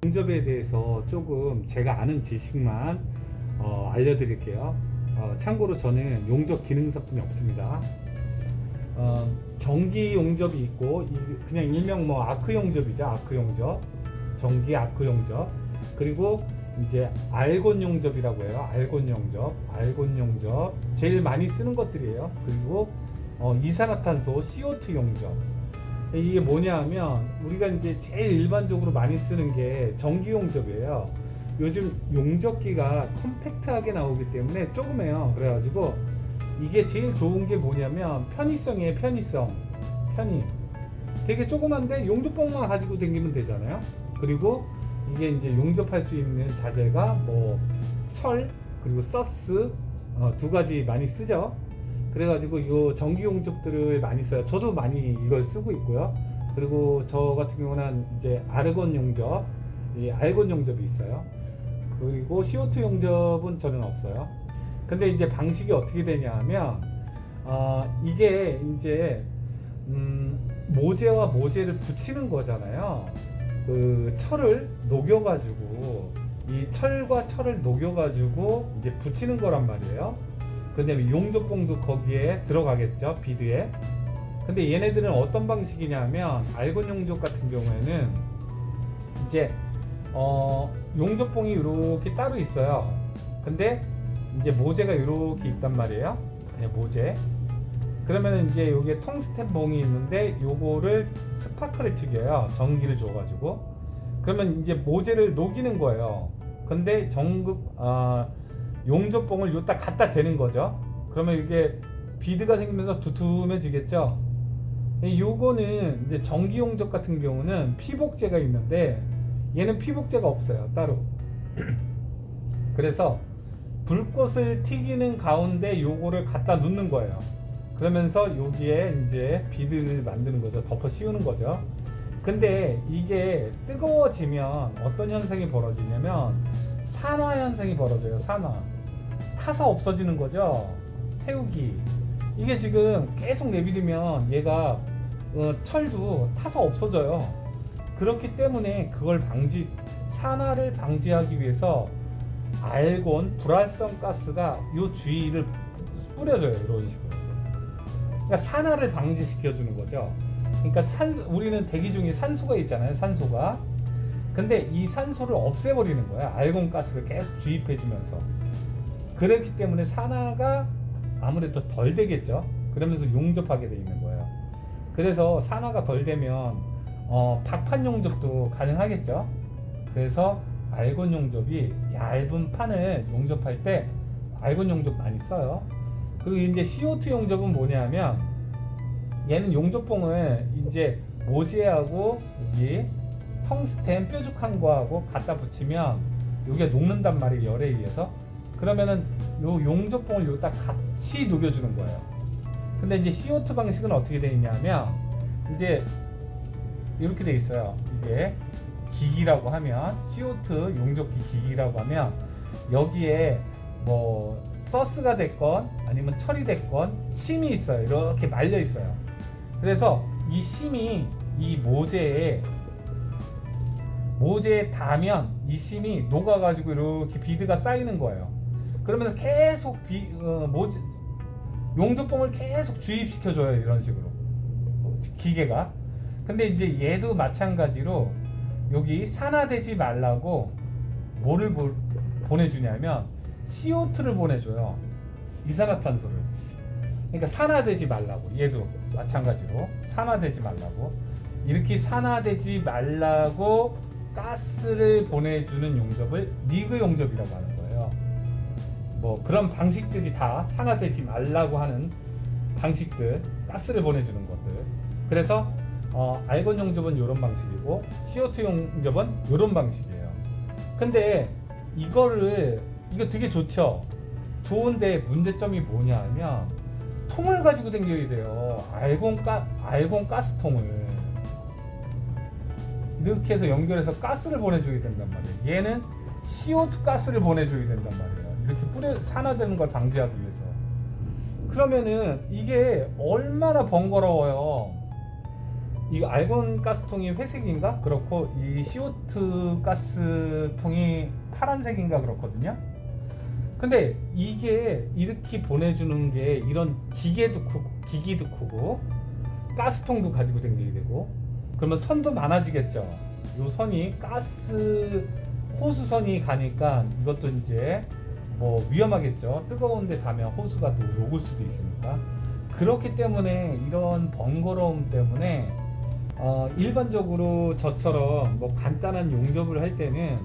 용접에 대해서 조금 제가 아는 지식만 알려드릴게요. 참고로 저는 용접 기능사뿐이 없습니다. 전기 용접이 있고 그냥 일명 뭐 아크 용접이죠. 아크 용접, 전기 아크 용접, 그리고 이제 알곤 용접이라고 해요. 알곤 용접 제일 많이 쓰는 것들이에요. 그리고 이산화탄소 CO2 용접. 이게 뭐냐 하면 우리가 이제 제일 일반적으로 많이 쓰는 게 전기 용접이에요. 요즘 용접기가 컴팩트하게 나오기 때문에 조그매요. 그래가지고 이게 제일 좋은 게 뭐냐면 편의성이에요. 편의. 되게 조그만데 용접봉만 가지고 다니면 되잖아요. 그리고 이게 이제 용접할 수 있는 자재가 뭐 철 그리고 서스 두 가지 많이 쓰죠. 그래가지고 이 전기 용접들을 많이 써요. 저도 많이 이걸 쓰고 있고요. 그리고 저 같은 경우는 이제 아르곤 용접, 이 알곤 용접이 있어요. 그리고 CO2 용접은 저는 없어요. 근데 이제 방식이 어떻게 되냐 하면 이게 이제 모재와 모재를 붙이는 거잖아요. 그 철을 녹여가지고 이 철과 철을 녹여가지고 이제 붙이는 거란 말이에요. 근데 용접봉도 거기에 들어가겠죠, 비드에. 근데 얘네들은 어떤 방식이냐면 알곤 용접 같은 경우에는 이제 용접봉이 이렇게 따로 있어요. 근데 이제 모재가 이렇게 있단 말이에요. 네, 모재. 그러면 이제 여기에 텅스텐 봉이 있는데 요거를 스파크를 튀겨요. 전기를 줘가지고. 그러면 이제 모재를 녹이는 거예요. 근데 용접봉을 여기다 갖다 대는 거죠. 그러면 이게 비드가 생기면서 두툼해지겠죠. 요거는 이제 전기 용접 같은 경우는 피복제가 있는데 얘는 피복제가 없어요, 따로. 그래서 불꽃을 튀기는 가운데 요거를 갖다 놓는 거예요. 그러면서 여기에 이제 비드를 만드는 거죠. 덮어 씌우는 거죠. 근데 이게 뜨거워지면 어떤 현상이 벌어지냐면 산화 현상이 벌어져요. 산화. 타서 없어지는 거죠. 태우기. 이게 지금 계속 내비두면 얘가 철도 타서 없어져요. 그렇기 때문에 그걸 산화를 방지하기 위해서 알곤 불활성 가스가 요 주위를 뿌려줘요. 이런 식으로. 그러니까 산화를 방지시켜주는 거죠. 그러니까 우리는 대기 중에 산소가 있잖아요. 산소가. 근데 이 산소를 없애버리는 거야. 알곤 가스를 계속 주입해주면서. 그렇기 때문에 산화가 아무래도 덜 되겠죠. 그러면서 용접하게 돼 있는 거예요. 그래서 산화가 덜 되면 박판 용접도 가능하겠죠. 그래서 알곤 용접이 얇은 판을 용접할 때 알곤 용접 많이 써요. 그리고 이제 CO2 용접은 뭐냐면 얘는 용접봉을 이제 모재하고 여기 텅스텐 뾰족한 거하고 갖다 붙이면 여기가 녹는단 말이에요. 열에 의해서. 그러면은 요 용접봉을 여기다 같이 녹여주는 거예요. 근데 이제 CO2 방식은 어떻게 되어 있냐면 이제 이렇게 돼 있어요. 이게 기기라고 하면 CO2 용접기 기기라고 하면 여기에 뭐 서스가 됐건 아니면 철이 됐건 심이 있어요. 이렇게 말려 있어요. 그래서 이 심이 이 모재에 닿으면 이 심이 녹아가지고 이렇게 비드가 쌓이는 거예요. 그러면서 계속 용접봉을 계속 주입시켜줘요. 이런 식으로 기계가. 근데 이제 얘도 마찬가지로 여기 산화되지 말라고 뭐를 보내주냐면 CO2를 보내줘요. 이산화탄소를. 그러니까 산화되지 말라고. 얘도 마찬가지로 산화되지 말라고. 이렇게 산화되지 말라고 가스를 보내주는 용접을 리그 용접이라고 하는 거예요. 뭐 그런 방식들이 다 산화되지 말라고 하는 방식들, 가스를 보내주는 것들. 그래서 알곤 용접은 이런 방식이고 CO2 용접은 이런 방식이에요. 근데 이거 되게 좋죠. 좋은데 문제점이 뭐냐 하면 통을 가지고 다녀야 돼요. 알곤 가스통을 이렇게 해서 연결해서 가스를 보내줘야 된단 말이에요. 얘는 CO2 가스를 보내줘야 된단 말이에요. 이렇게 산화되는 걸 방지하기 위해서. 그러면은 이게 얼마나 번거로워요. 이 알곤 가스통이 회색인가 그렇고 이 CO2 가스통이 파란색인가 그렇거든요. 근데 이게 이렇게 보내주는 게 이런 기계도 크고 가스통도 가지고 다니게 되고 그러면 선도 많아지겠죠. 요 선이 가스 호수선이 가니까 이것도 이제 뭐 위험하겠죠. 뜨거운데 닿으면 호수가 또 녹을 수도 있으니까. 그렇기 때문에 이런 번거로움 때문에 일반적으로 저처럼 뭐 간단한 용접을 할 때는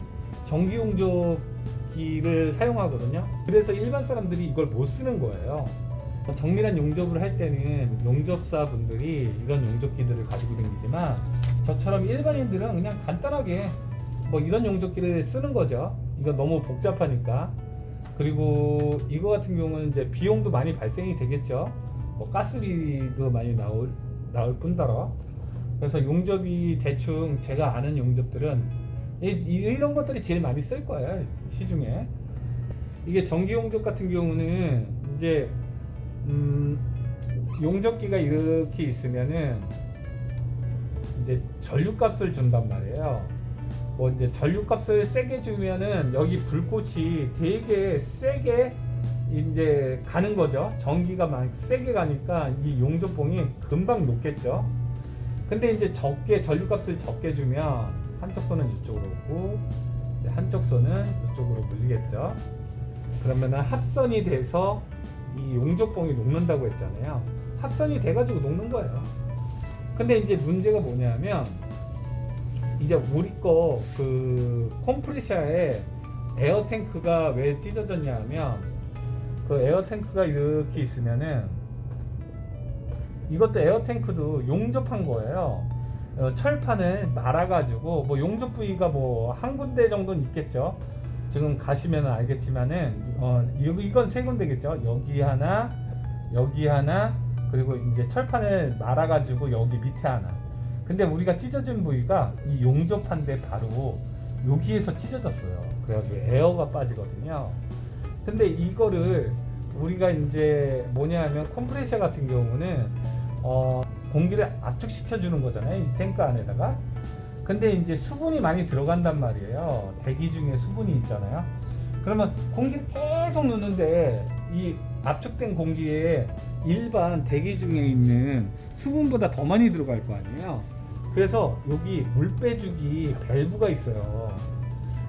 전기 용접기를 사용하거든요. 그래서 일반 사람들이 이걸 못 쓰는 거예요. 정밀한 용접을 할 때는 용접사 분들이 이런 용접기들을 가지고 다니지만 저처럼 일반인들은 그냥 간단하게 뭐 이런 용접기를 쓰는 거죠. 이거 너무 복잡하니까. 그리고 이거 같은 경우는 이제 비용도 많이 발생이 되겠죠. 뭐 가스비도 많이 나올 뿐더러. 그래서 용접이 대충 제가 아는 용접들은 이런 것들이 제일 많이 쓸 거예요. 시중에. 이게 전기 용접 같은 경우는 이제 용접기가 이렇게 있으면은 이제 전류값을 준단 말이에요. 뭐 이제 전류값을 세게 주면은 여기 불꽃이 되게 세게 이제 가는 거죠. 전기가 막 세게 가니까 이 용접봉이 금방 녹겠죠. 근데 이제 전류값을 적게 주면 한쪽 손은 이쪽으로 오고 한쪽 손은 이쪽으로 물리겠죠. 그러면은 합선이 돼서 이 용접봉이 녹는다고 했잖아요. 합선이 돼가지고 녹는 거예요. 근데 이제 문제가 뭐냐면 이제 우리 거 그 컴프레셔에 에어탱크가 왜 찢어졌냐 하면 그 에어탱크가 이렇게 있으면은 이것도 에어탱크도 용접한 거예요. 철판을 말아가지고 뭐 용접 부위가 뭐 한 군데 정도는 있겠죠. 지금 가시면 알겠지만은 이건 세 군데겠죠. 여기 하나 그리고 이제 철판을 말아가지고 여기 밑에 하나. 근데 우리가 찢어진 부위가 이 용접한 데 바로 여기에서 찢어졌어요. 그래가지고 에어가 빠지거든요. 근데 이거를 우리가 이제 뭐냐 하면 컴프레셔 같은 경우는 공기를 압축시켜 주는 거잖아요. 이 탱크 안에다가. 근데 이제 수분이 많이 들어간단 말이에요. 대기 중에 수분이 있잖아요. 그러면 공기를 계속 넣는데 이 압축된 공기에 일반 대기 중에 있는 수분보다 더 많이 들어갈 거 아니에요. 그래서 여기 물 빼주기 밸브가 있어요.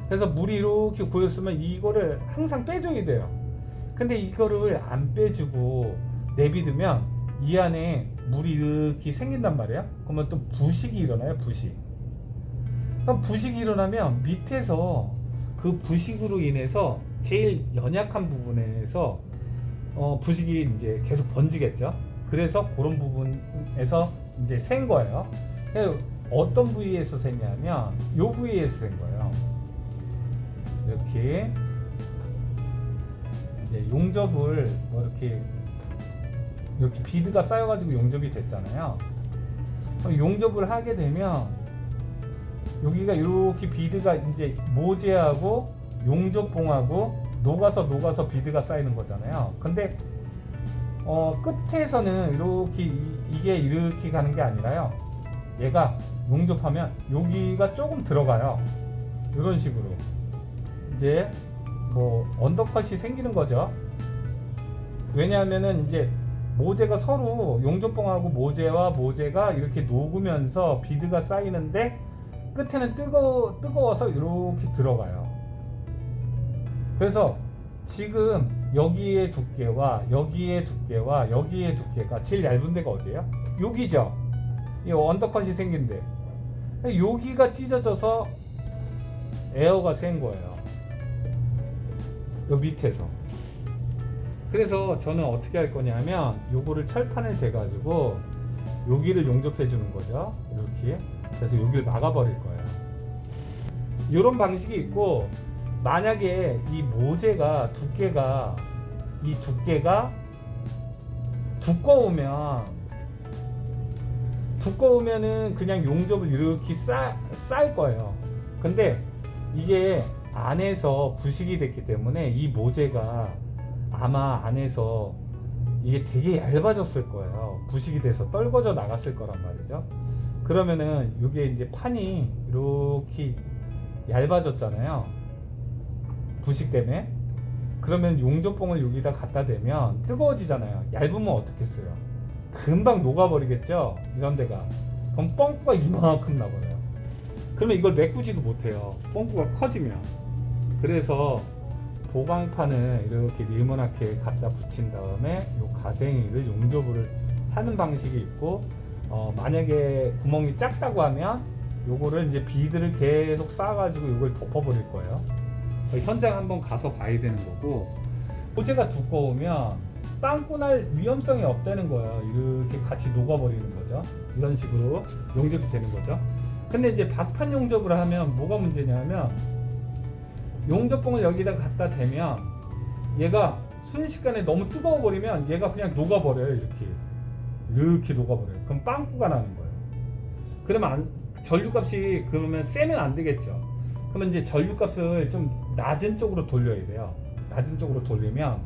그래서 물이 이렇게 고였으면 이거를 항상 빼줘야 돼요. 근데 이거를 안 빼주고 내비두면 이 안에 물이 이렇게 생긴단 말이에요. 그러면 또 부식이 일어나요. 그럼 부식이 일어나면 밑에서 그 부식으로 인해서 제일 연약한 부분에서 부식이 이제 계속 번지겠죠. 그래서 그런 부분에서 이제 샌 거예요. 어떤 부위에서 샜냐면 이 부위에서 샌 거예요. 이렇게 이제 용접을 뭐 이렇게 비드가 쌓여가지고 용접이 됐잖아요. 용접을 하게 되면 여기가 이렇게 비드가 이제 모재하고 용접봉하고 녹아서 비드가 쌓이는 거잖아요. 근데 끝에서는 이렇게 이게 이렇게 가는 게 아니라요. 얘가 용접하면 여기가 조금 들어가요. 이런 식으로 이제 뭐 언더컷이 생기는 거죠. 왜냐하면은 이제 모재가 서로 용접봉하고 모재가 이렇게 녹으면서 비드가 쌓이는데 끝에는 뜨거워서 이렇게 들어가요. 그래서 지금 여기의 두께와 여기의 두께가 제일 얇은 데가 어디예요? 여기죠. 이 언더컷이 생긴데 여기가 찢어져서 에어가 샌 거예요. 요 밑에서. 그래서 저는 어떻게 할 거냐면 요거를 철판을 대가지고 여기를 용접해 주는 거죠. 이렇게. 그래서 여기를 막아버릴 거예요. 이런 방식이 있고, 만약에 이 모재가 두께가 두꺼우면은 그냥 용접을 이렇게 쌓을 거예요. 근데 이게 안에서 부식이 됐기 때문에 이 모재가 아마 안에서 이게 되게 얇아졌을 거예요. 부식이 돼서 떨궈져 나갔을 거란 말이죠. 그러면은 이게 이제 판이 이렇게 얇아졌잖아요, 부식 때문에. 그러면 용접봉을 여기다 갖다 대면 뜨거워지잖아요. 얇으면 어떻겠어요? 금방 녹아버리겠죠, 이런 데가. 그럼 뻥꾸가 이만큼 나버려요. 그러면 이걸 메꾸지도 못해요, 뻥꾸가 커지면. 그래서 보강판을 이렇게 네모나게 갖다 붙인 다음에 요 가생이를 용접을 하는 방식이 있고, 만약에 구멍이 작다고 하면 요거를 이제 비드를 계속 쌓아가지고 이걸 덮어버릴 거예요. 현장 한번 가서 봐야 되는 거고, 소재가 두꺼우면 빵꾸 날 위험성이 없다는 거예요. 이렇게 같이 녹아버리는 거죠. 이런 식으로 용접이 되는 거죠. 근데 이제 박판 용접을 하면 뭐가 문제냐면, 용접봉을 여기다 갖다 대면 얘가 순식간에 너무 뜨거워 버리면 얘가 그냥 녹아버려요. 이렇게 녹아버려요. 그럼 빵꾸가 나는 거예요. 그러면 전류값이 그러면 세면 안 되겠죠. 그러면 이제 전류값을 좀 낮은 쪽으로 돌려야 돼요. 낮은 쪽으로 돌리면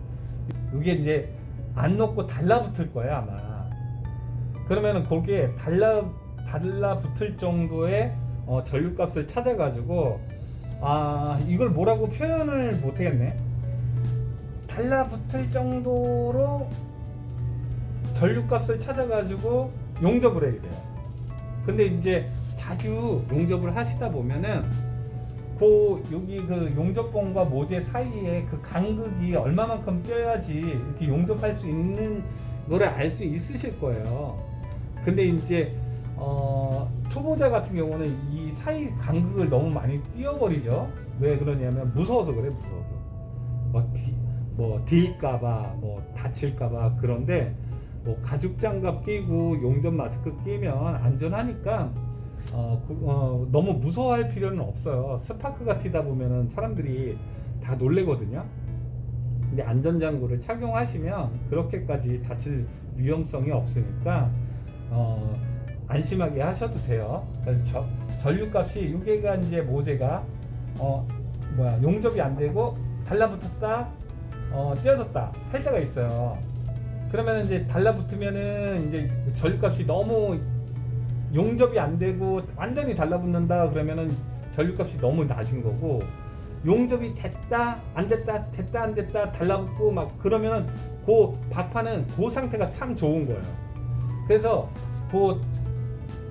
이게 이제 안 녹고 달라붙을 거예요, 아마. 그러면은 거기에 달라붙을 정도의 전류값을 찾아가지고, 이걸 뭐라고 표현을 못하겠네. 달라붙을 정도로 전류값을 찾아가지고 용접을 해야 돼요. 근데 이제 자주 용접을 하시다 보면은 여기 그 용접봉과 모재 사이에 그 간극이 얼마만큼 껴야지 이렇게 용접할 수 있는 거를 알 수 있으실 거예요. 근데 이제 초보자 같은 경우는 이 사이 간극을 너무 많이 띄워버리죠. 왜 그러냐면 무서워서 그래, 무서워서. 딜까봐, 다칠까봐. 그런데 가죽 장갑 끼고 용접 마스크 끼면 안전하니까 너무 무서워할 필요는 없어요. 스파크가 튀다 보면은 사람들이 다 놀래거든요. 근데 안전장구를 착용하시면 그렇게까지 다칠 위험성이 없으니까 안심하게 하셔도 돼요. 그래서 전류값이 여기가 이제 모재가 용접이 안 되고 달라붙었다, 띄어졌다 할 때가 있어요. 그러면 이제 달라붙으면은 이제 전류값이 너무 용접이 안 되고 완전히 달라붙는다 그러면은 전류값이 너무 낮은 거고, 용접이 됐다 안 됐다 됐다 안 됐다 달라붙고 막 그러면은 그 박판은 그 상태가 참 좋은 거예요. 그래서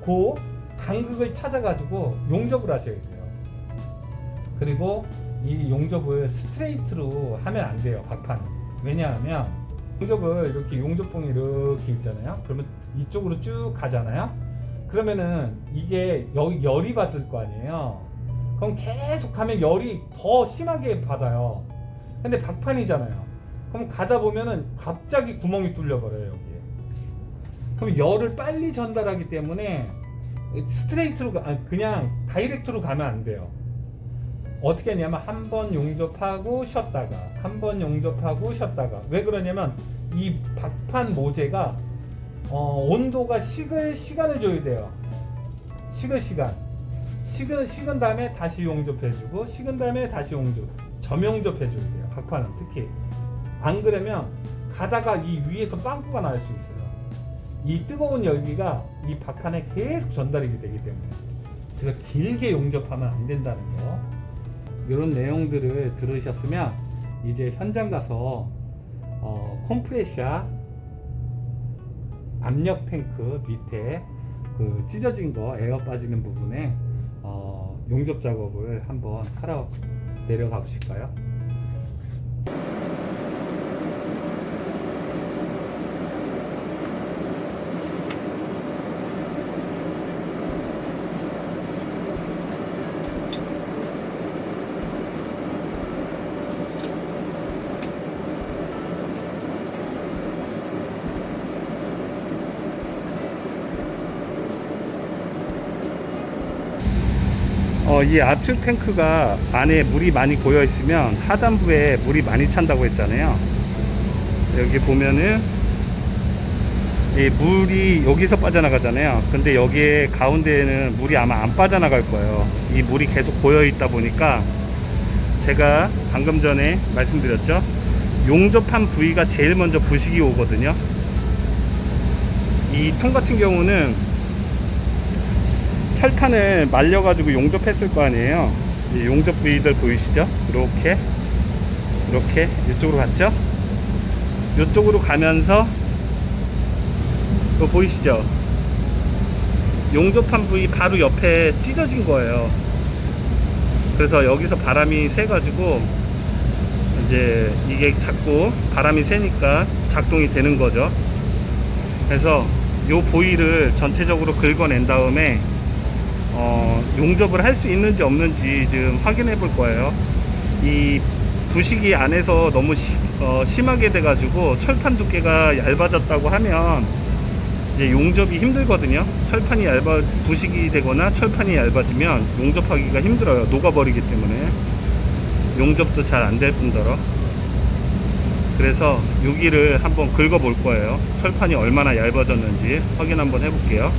그 간극을 찾아가지고 용접을 하셔야 돼요. 그리고 이 용접을 스트레이트로 하면 안 돼요, 박판은. 왜냐하면 용접을 이렇게 용접봉이 이렇게 있잖아요. 그러면 이쪽으로 쭉 가잖아요. 그러면은 이게 여기 열이 받을 거 아니에요. 그럼 계속 가면 열이 더 심하게 받아요. 근데 박판이잖아요. 그럼 가다 보면은 갑자기 구멍이 뚫려버려요, 여기에. 그럼 열을 빨리 전달하기 때문에 스트레이트로 그냥 다이렉트로 가면 안 돼요. 어떻게 하냐면 한 번 용접하고 쉬었다가, 한 번 용접하고 쉬었다가. 왜 그러냐면 이 박판 모재가 온도가 식을 시간을 줘야 돼요. 식은 다음에 다시 용접해주고, 식은 다음에 다시 점용접해줘야 돼요, 박판은 특히. 안 그러면 가다가 이 위에서 빵꾸가 날 수 있어요. 이 뜨거운 열기가 이 박판에 계속 전달이 되기 때문에. 그래서 길게 용접하면 안 된다는 거. 이런 내용들을 들으셨으면 이제 현장 가서 컴프레셔 압력 탱크 밑에 그 찢어진 거, 에어 빠지는 부분에 용접 작업을 한번 하러 내려가 보실까요? 이 압축 탱크가 안에 물이 많이 고여 있으면 하단부에 물이 많이 찬다고 했잖아요. 여기 보면은 이 물이 여기서 빠져나가잖아요. 근데 여기에 가운데에는 물이 아마 안 빠져나갈 거예요. 이 물이 계속 고여 있다 보니까, 제가 방금 전에 말씀드렸죠, 용접한 부위가 제일 먼저 부식이 오거든요. 이 통 같은 경우는 철판을 말려가지고 용접했을 거 아니에요. 이 용접 부위들 보이시죠? 이렇게 이렇게 이쪽으로 갔죠? 이쪽으로 가면서 이거 보이시죠? 용접한 부위 바로 옆에 찢어진 거예요. 그래서 여기서 바람이 새가지고 이제 이게 자꾸 바람이 새니까 작동이 되는 거죠. 그래서 요 부위를 전체적으로 긁어낸 다음에 용접을 할 수 있는지 없는지 지금 확인해 볼 거예요. 이 부식이 안에서 너무 심하게 돼 가지고 철판 두께가 얇아졌다고 하면 이제 용접이 힘들거든요. 철판이 부식이 되거나 철판이 얇아지면 용접하기가 힘들어요. 녹아버리기 때문에 용접도 잘 안 될 뿐더러. 그래서 여기를 한번 긁어 볼 거예요. 철판이 얼마나 얇아졌는지 확인 한번 해 볼게요.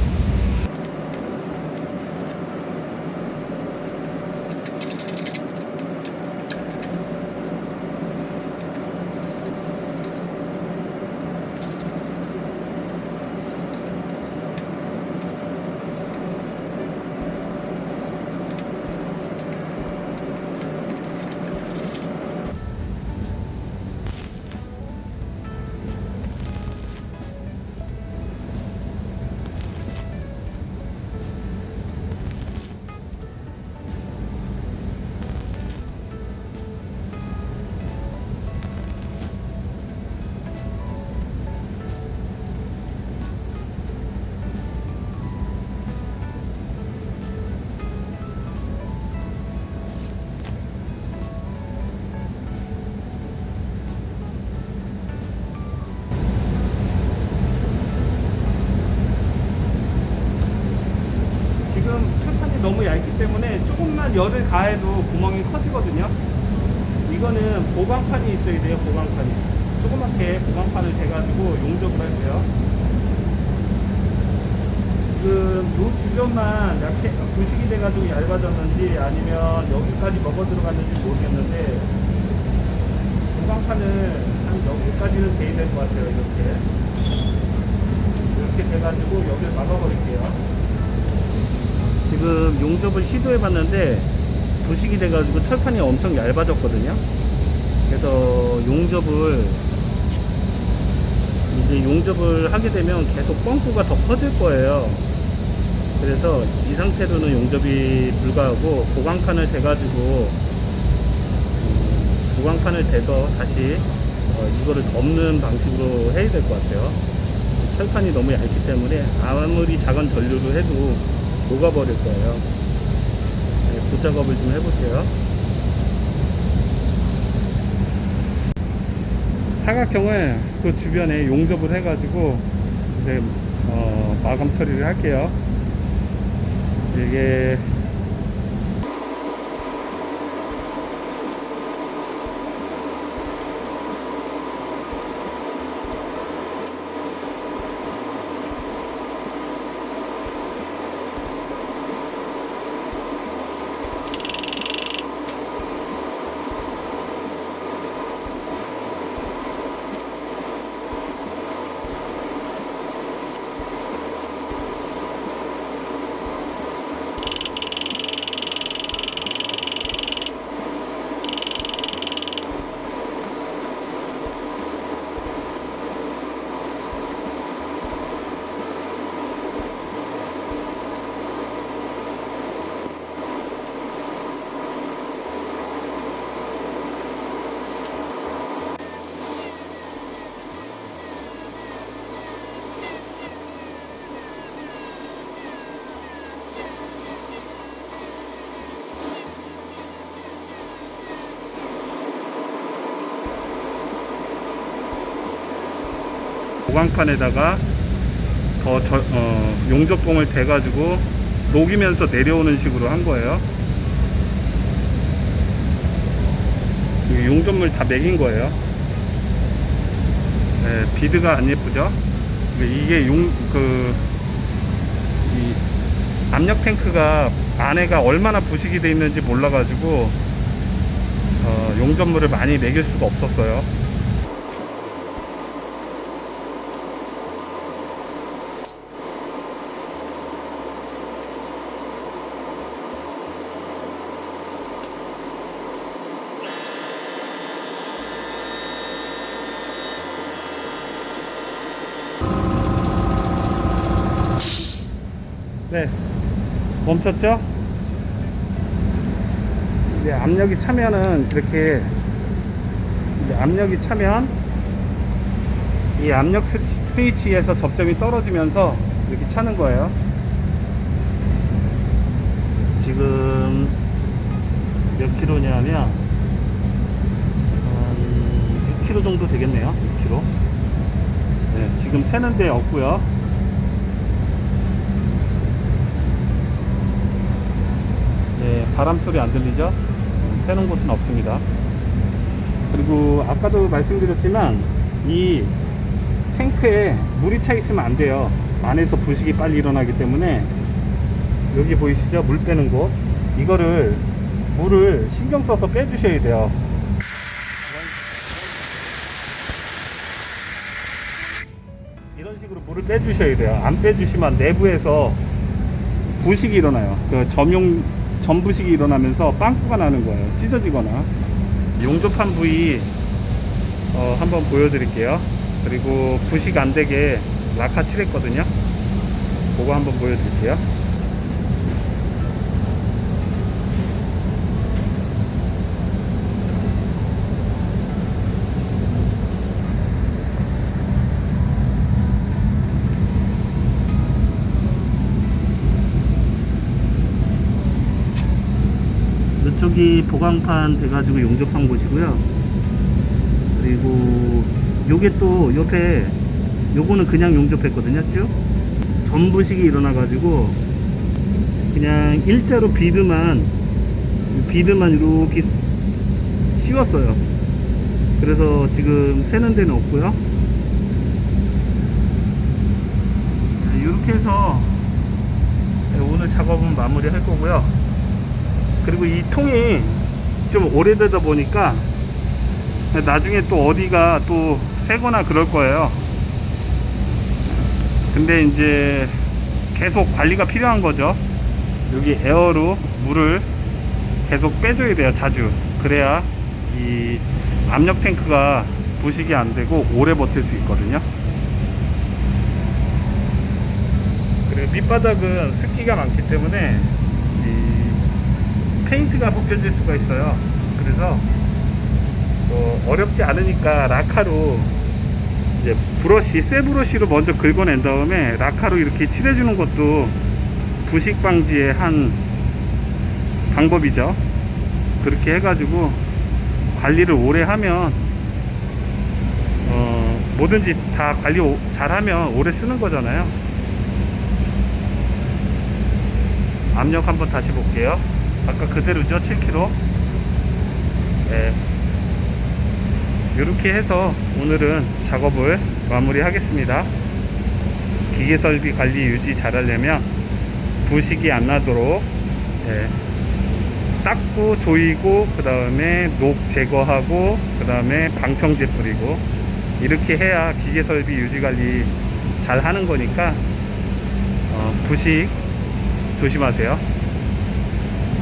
너무 얇기 때문에 조금만 열을 가해도 구멍이 커지거든요. 이거는 보강판이 있어야 돼요. 보강판이 조그맣게 보강판을 대가지고 용접을 할게요. 지금 요 주변만 약해 부식이 돼가지고 얇아졌는지 아니면 여기까지 먹어 들어갔는지 모르겠는데 보강판을 한 여기까지는 돼야 될 것 같아요. 이렇게 돼가지고 여기를 막아버릴게요. 지금 용접을 시도해 봤는데 부식이 돼가지고 철판이 엄청 얇아졌거든요. 그래서 용접을 하게 되면 계속 뻥꾸가 더 커질 거예요. 그래서 이 상태로는 용접이 불가하고 보강판을 대가지고 보강판을 대서 다시 이거를 덮는 방식으로 해야 될 것 같아요. 철판이 너무 얇기 때문에 아무리 작은 전류로 해도 녹아버릴 거예요. 네, 그 작업을 좀 해볼게요. 사각형을 그 주변에 용접을 해가지고 이제 마감 처리를 할게요. 이게 보강판에다가 용접봉을 대가지고 녹이면서 내려오는 식으로 한 거예요. 용접물 다 매긴 거예요. 네, 비드가 안 예쁘죠? 이게 이 압력 탱크가 안에가 얼마나 부식이 돼 있는지 몰라가지고 용접물을 많이 매길 수가 없었어요. 네, 멈췄죠? 이제 압력이 차면은 이렇게, 이제 압력이 차면 이 압력 스위치에서 접점이 떨어지면서 이렇게 차는 거예요. 지금 몇 킬로냐면 한 6kg 정도 되겠네요. 6kg. 네, 지금 새는 데 없고요. 네, 바람 소리 안 들리죠? 새는 곳은 없습니다. 그리고 아까도 말씀드렸지만 이 탱크에 물이 차 있으면 안 돼요. 안에서 부식이 빨리 일어나기 때문에. 여기 보이시죠? 물 빼는 곳. 이거를 물을 신경 써서 빼주셔야 돼요. 이런 식으로 물을 빼주셔야 돼요. 안 빼주시면 내부에서 부식이 일어나요. 그 전부식이 일어나면서 빵꾸가 나는 거예요. 찢어지거나. 용접한 부위 한번 보여드릴게요. 그리고 부식 안 되게 라카 칠했거든요. 그거 한번 보여드릴게요. 이쪽이 보강판 돼가지고 용접한 곳이고요. 그리고 요게 또 옆에 요거는 그냥 용접했거든요. 쭉 전부식이 일어나가지고 그냥 일자로 비드만 이렇게 씌웠어요. 그래서 지금 새는 데는 없고요. 이렇게 해서 오늘 작업은 마무리 할 거고요. 그리고 이 통이 좀 오래되다 보니까 나중에 또 어디가 또 새거나 그럴 거예요. 근데 이제 계속 관리가 필요한 거죠. 여기 에어로 물을 계속 빼줘야 돼요. 자주. 그래야 이 압력 탱크가 부식이 안 되고 오래 버틸 수 있거든요. 그리고 밑바닥은 습기가 많기 때문에 페인트가 벗겨질 수가 있어요. 그래서 어렵지 않으니까 라카로 이제 새 브러쉬로 먼저 긁어낸 다음에 라카로 이렇게 칠해주는 것도 부식 방지의 한 방법이죠. 그렇게 해가지고 관리를 오래 하면 뭐든지 다 관리 잘하면 오래 쓰는 거잖아요. 압력 한번 다시 볼게요. 아까 그대로죠. 7kg. 네. 이렇게 해서 오늘은 작업을 마무리 하겠습니다. 기계설비 관리 유지 잘 하려면 부식이 안 나도록 닦고 조이고 그 다음에 녹 제거하고 그 다음에 방청제 뿌리고 이렇게 해야 기계설비 유지 관리 잘 하는 거니까 부식 조심하세요.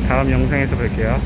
다음 영상에서 뵐게요.